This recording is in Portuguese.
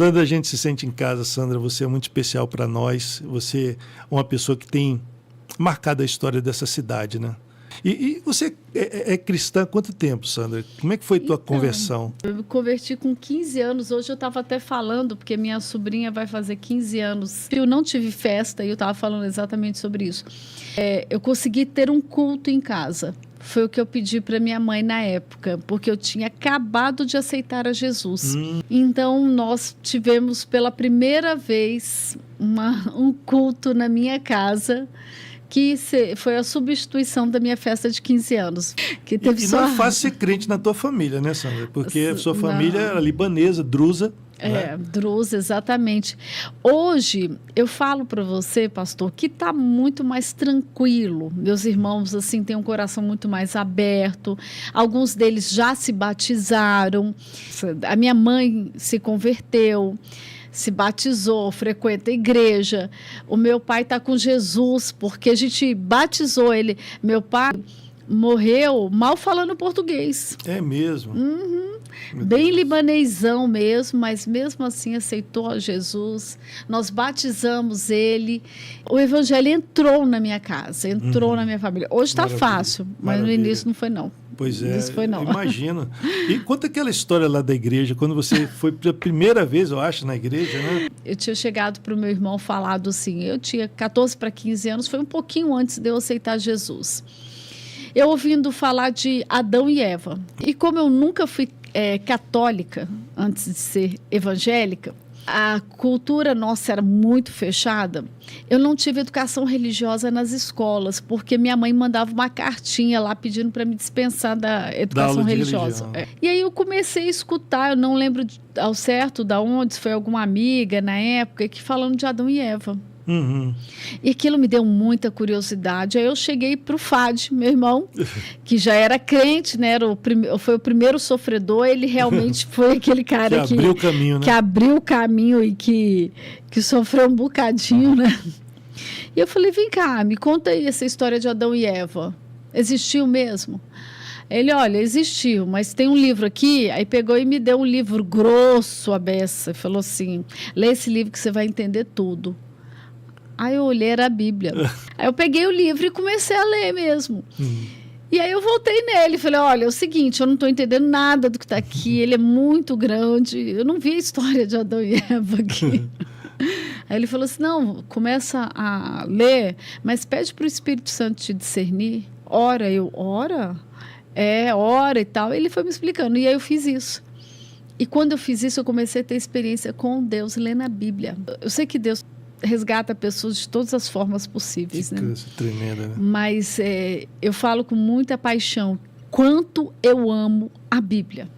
Sandra, a gente se sente em casa. Sandra, você é muito especial para nós. Você é uma pessoa que tem marcado a história dessa cidade, né? E você é cristã há quanto tempo, Sandra? Como é que foi tua conversão? Eu me converti com 15 anos. Hoje eu estava até falando, porque minha sobrinha vai fazer 15 anos. Eu não tive festa e eu estava falando exatamente sobre isso. Eu consegui ter um culto em casa. Foi o que eu pedi para minha mãe na época, porque eu tinha acabado de aceitar a Jesus. Então, nós tivemos pela primeira vez um culto na minha casa, que foi a substituição da minha festa de 15 anos. Que teve não é fácil ser crente na tua família, né, Sandra? Porque a sua família era libanesa, drusa. Né? Drusa, exatamente. Hoje, eu falo para você, pastor, que está muito mais tranquilo. Meus irmãos, assim, têm um coração muito mais aberto. Alguns deles já se batizaram. A minha mãe se converteu, se batizou, frequenta a igreja. O meu pai está com Jesus, porque a gente batizou ele. Meu pai morreu mal falando português. É mesmo? Bem libanesão mesmo, mas mesmo assim aceitou Jesus. Nós batizamos ele. O evangelho entrou na minha casa, entrou na minha família. Hoje está fácil, mas no início não foi não. Pois é, imagino. E conta aquela história lá da igreja, quando você foi pela primeira vez, eu acho, na igreja, né? Eu tinha chegado para o meu irmão falado assim, eu tinha 14 para 15 anos, foi um pouquinho antes de eu aceitar Jesus. Eu ouvindo falar de Adão e Eva. E como eu nunca fui católica antes de ser evangélica, a cultura nossa era muito fechada. Eu não tive educação religiosa nas escolas, porque minha mãe mandava uma cartinha lá pedindo para me dispensar da educação religiosa. E aí eu comecei a escutar, eu não lembro ao certo de onde, se foi alguma amiga na época, que falando de Adão e Eva. E aquilo me deu muita curiosidade. Aí eu cheguei para o Fad, meu irmão, que já era crente, né? Foi o primeiro sofredor. Ele realmente foi aquele cara que abriu o caminho, né? Que abriu o caminho e que sofreu um bocadinho, né? E eu falei, vem cá, me conta aí essa história de Adão e Eva. Existiu mesmo? Ele, olha, existiu, mas tem um livro aqui. Aí pegou e me deu um livro grosso, a beça, e falou assim, lê esse livro que você vai entender tudo. Aí eu olhei, era a Bíblia. Aí eu peguei o livro e comecei a ler mesmo. E aí eu voltei nele e falei, olha, é o seguinte, eu não estou entendendo nada do que está aqui, ele é muito grande, eu não vi a história de Adão e Eva aqui. Aí ele falou assim, não, começa a ler, mas pede para o Espírito Santo te discernir. Ora, ora? Ora e tal. Ele foi me explicando, e aí eu fiz isso. E quando eu fiz isso, eu comecei a ter experiência com Deus, lendo a Bíblia. Eu sei que Deus resgata pessoas de todas as formas possíveis, né? Tremenda, né? Mas eu falo com muita paixão quanto eu amo a Bíblia.